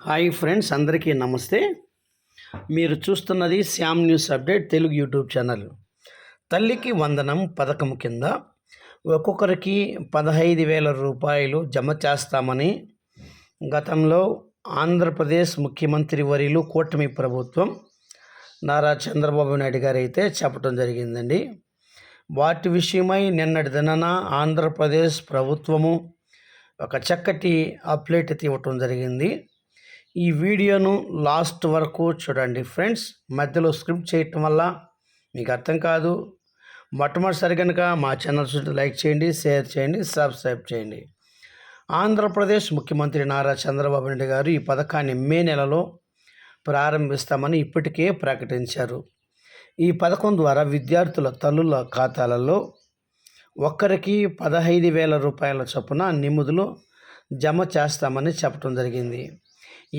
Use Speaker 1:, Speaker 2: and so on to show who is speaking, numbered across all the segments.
Speaker 1: Hi friends, అందరికీ నమస్తే. మీరు చూస్తున్నది Shyam news update Telugu YouTube channel. తల్లికి వందనం పథకం కింద ఒక్కొక్కరికి 15,000 రూపాయలు జమ చేస్తామని గతంలో ఆంధ్రప్రదేశ్ ముఖ్యమంత్రి వర్యులు కూటమి ప్రభుత్వం నారా చంద్రబాబు నాయుడు గారు అయితే చెప్పడం జరిగిందండి. వాటి విషయమై నిన్నటి దినాన ఆంధ్రప్రదేశ్ ప్రభుత్వము ఒక చక్కటి అప్డేట్ అయితే ఇవ్వటం జరిగింది. ఈ వీడియోను లాస్ట్ వరకు చూడండి ఫ్రెండ్స్. మధ్యలో స్క్రిప్ట్ చేయటం వల్ల మీకు అర్థం కాదు. మొట్టమొదటిసారి కనుక మా ఛానల్ చూసి లైక్ చేయండి, షేర్ చేయండి, సబ్స్క్రైబ్ చేయండి. ఆంధ్రప్రదేశ్ ముఖ్యమంత్రి నారా చంద్రబాబు నాయుడు గారు ఈ పథకాన్ని మే నెలలో ప్రారంభిస్తామని ఇప్పటికే ప్రకటించారు. ఈ పథకం ద్వారా విద్యార్థుల తల్లుల ఖాతాలలో ఒక్కరికి 15,000 రూపాయల చొప్పున నిధులు జమ చేస్తామని చెప్పడం జరిగింది.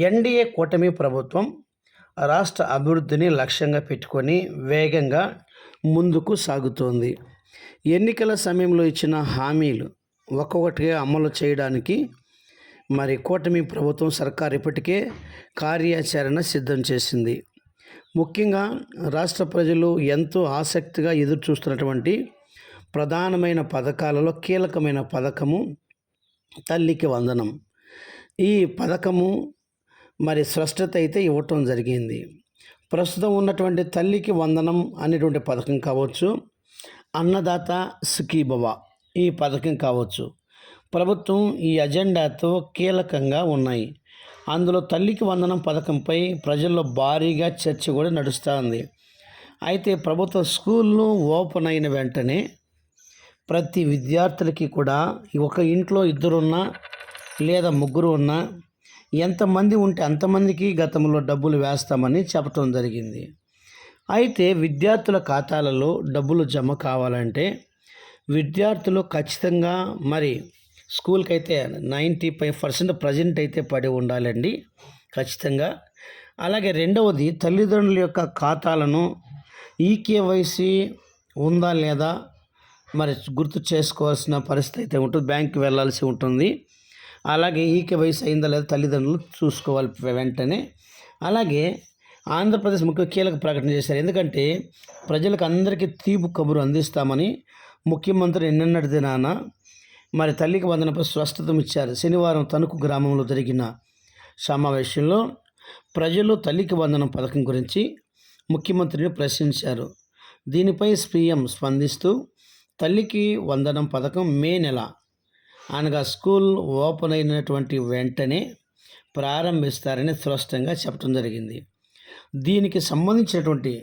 Speaker 1: ఎన్డీఏ కూటమి ప్రభుత్వం రాష్ట్ర అభివృద్ధిని లక్ష్యంగా పెట్టుకొని వేగంగా ముందుకు సాగుతోంది. ఎన్నికల సమయంలో ఇచ్చిన హామీలు ఒక్కొక్కటిగా అమలు చేయడానికి కూటమి ప్రభుత్వం సర్కార్ ఇప్పటికే కార్యాచరణ సిద్ధం చేసింది. ముఖ్యంగా రాష్ట్ర ప్రజలు ఎంతో ఆసక్తిగా ఎదురు చూస్తున్నటువంటి ప్రధానమైన పథకాలలో కీలకమైన పథకము తల్లికి వందనం. ఈ పథకము స్పష్టత అయితే ఇవ్వటం జరిగింది. ప్రస్తుతం ఉన్నటువంటి తల్లికి వందనం అనేటువంటి పథకం కావచ్చు, అన్నదాత సుఖీభవ ఈ పథకం కావచ్చు, ప్రభుత్వం ఈ అజెండాతో కీలకంగా ఉన్నాయి. అందులో తల్లికి వందనం పథకంపై ప్రజల్లో భారీగా చర్చ కూడా నడుస్తుంది. అయితే ప్రభుత్వ స్కూళ్ళు ఓపెన్ అయిన వెంటనే ప్రతి విద్యార్థులకి కూడా ఒక ఇంట్లో ఇద్దరున్నా లేదా ముగ్గురు ఉన్నా ఎంతమంది ఉంటే అంతమందికి గతంలో డబ్బులు వేస్తామని చెప్పడం జరిగింది. అయితే విద్యార్థుల ఖాతాలలో డబ్బులు జమ కావాలంటే విద్యార్థులు ఖచ్చితంగా స్కూల్కి అయితే 95% ప్రజెంట్ అయితే పడి ఉండాలండి ఖచ్చితంగా. అలాగే రెండవది తల్లిదండ్రుల యొక్క ఖాతాలను ఈకేవైసీ ఉందా లేదా గుర్తు చేసుకోవాల్సిన పరిస్థితి అయితే ఉంటుంది. బ్యాంక్కి వెళ్ళాల్సి ఉంటుంది. అలాగే ఈకేవైసీ అయిందా లేదా తల్లిదండ్రులు చూసుకోవాలి వెంటనే. అలాగే ఆంధ్రప్రదేశ్ ముఖ్య కీలక ప్రకటన చేశారు. ఎందుకంటే ప్రజలకు అందరికీ తీపి కబురు అందిస్తామని ముఖ్యమంత్రి నిన్నటి దినాన తల్లికి వందనపై స్పష్టత ఇచ్చారు. శనివారం తణుకు గ్రామంలో జరిగిన సమావేశంలో ప్రజలు తల్లికి వందనం పథకం గురించి ముఖ్యమంత్రిని ప్రశ్నించారు. దీనిపై సీఎం స్పందిస్తూ తల్లికి వందనం పథకం మే నెల అనగా స్కూల్ ఓపెన్ అయినటువంటి వెంటనే ప్రారంభిస్తారని స్పష్టంగా చెప్పడం జరిగింది. దీనికి సంబంధించినటువంటి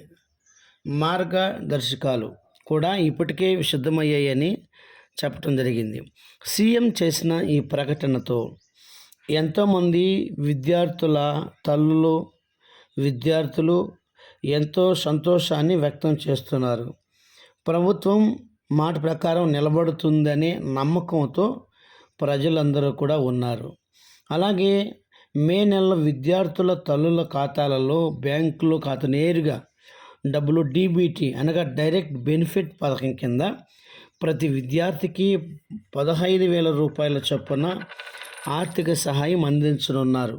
Speaker 1: మార్గదర్శకాలు కూడా ఇప్పటికే సిద్ధమయ్యాయని చెప్పడం జరిగింది. సీఎం చేసిన ఈ ప్రకటనతో ఎంతోమంది విద్యార్థుల తల్లులు విద్యార్థులు ఎంతో సంతోషాన్ని వ్యక్తం చేస్తున్నారు. ప్రభుత్వం మాట ప్రకారం నిలబడుతుందనే నమ్మకంతో ప్రజలందరూ కూడా ఉన్నారు. అలాగే మే నెలలో విద్యార్థుల తల్లుల ఖాతాలలో బ్యాంకులో ఖాతా నేరుగా డబ్బులు డీబీటీ అనగా డైరెక్ట్ బెనిఫిట్ పథకం కింద ప్రతి విద్యార్థికి 15,000 రూపాయల చొప్పున ఆర్థిక సహాయం అందించనున్నారు.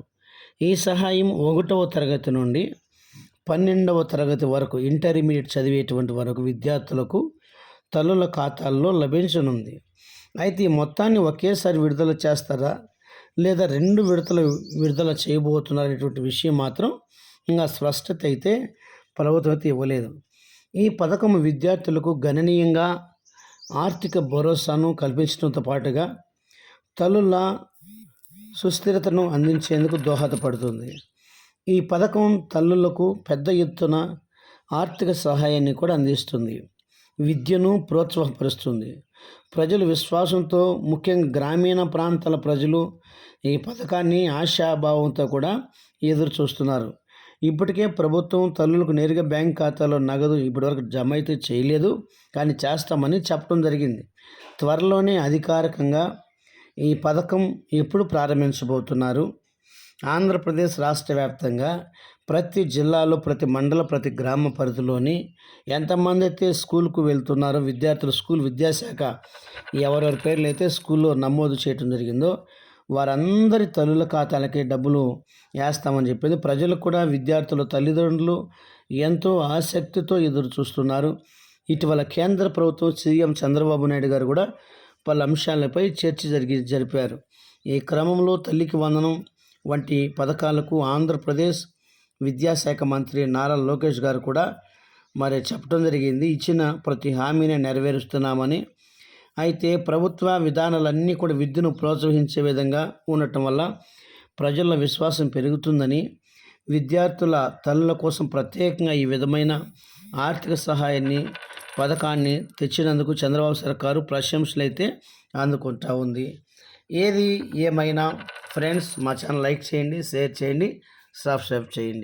Speaker 1: ఈ సహాయం 1వ తరగతి నుండి 12వ తరగతి వరకు ఇంటర్మీడియట్ చదివేటువంటి వరకు విద్యార్థులకు తల్లుల ఖాతాల్లో లభించనుంది. అయితే ఈ మొత్తాన్ని ఒకేసారి విడుదల చేస్తారా లేదా 2 విడతలు విడుదల చేయబోతున్నారు అనేటువంటి విషయం మాత్రం ఇంకా స్పష్టత అయితే ప్రభుత్వం అయితే ఇవ్వలేదు. ఈ పథకం విద్యార్థులకు గణనీయంగా ఆర్థిక భరోసాను కల్పించడంతో పాటుగా తల్లుల సుస్థిరతను అందించేందుకు దోహదపడుతుంది. ఈ పథకం తల్లులకు పెద్ద ఎత్తున ఆర్థిక సహాయాన్ని కూడా అందిస్తుంది. విద్యను ప్రోత్సాహపరుస్తుంది. ప్రజలు విశ్వాసంతో, ముఖ్యంగా గ్రామీణ ప్రాంతాల ప్రజలు ఈ పథకాన్ని ఆశాభావంతో కూడా ఎదురు చూస్తున్నారు. ఇప్పటికే ప్రభుత్వం తల్లులకు నేరుగా బ్యాంక్ ఖాతాలో నగదు ఇప్పటివరకు జమ అయితే చేయలేదు, కానీ చేస్తామని చెప్పడం జరిగింది. త్వరలోనే అధికారికంగా ఈ పథకం ఎప్పుడు ప్రారంభించబోతున్నారు. ఆంధ్రప్రదేశ్ రాష్ట్ర వ్యాప్తంగా ప్రతి జిల్లాలో, ప్రతి మండల, ప్రతి గ్రామ పరిధిలోని ఎంతమంది అయితే స్కూల్కు వెళ్తున్నారో విద్యార్థులు, స్కూల్ విద్యాశాఖ ఎవరెవరి పేర్లు అయితే స్కూల్లో నమోదు చేయడం జరిగిందో వారందరి తల్లుల ఖాతాలకే డబ్బులు వేస్తామని చెప్పింది. ప్రజలు కూడా విద్యార్థుల తల్లిదండ్రులు ఎంతో ఆసక్తితో ఎదురు చూస్తున్నారు. ఇటీవల కేంద్ర ప్రభుత్వం సీఎం చంద్రబాబు నాయుడు గారు కూడా పలు అంశాలపై చర్చ జరిపారు. ఈ క్రమంలో తల్లికి వందనం వంటి పథకాలకు ఆంధ్రప్రదేశ్ విద్యాశాఖ మంత్రి నారా లోకేష్ గారు కూడా చెప్పడం జరిగింది. ఇచ్చిన ప్రతి హామీని నెరవేరుస్తున్నామని. అయితే ప్రభుత్వ విధానాలన్నీ కూడా విద్యను ప్రోత్సహించే విధంగా ఉండటం వల్ల ప్రజల విశ్వాసం పెరుగుతుందని, విద్యార్థుల తల్లుల కోసం ప్రత్యేకంగా ఈ విధమైన ఆర్థిక సహాయాన్ని పథకాన్ని తెచ్చినందుకు చంద్రబాబు సర్కారు ప్రశంసలు అయితే అందుకుంటా ఉంది. ఏది ఏమైనా ఫ్రెండ్స్, మా ఛానల్ లైక్ చేయండి, షేర్ చేయండి, సబ్స్క్రైబ్ చేయండి.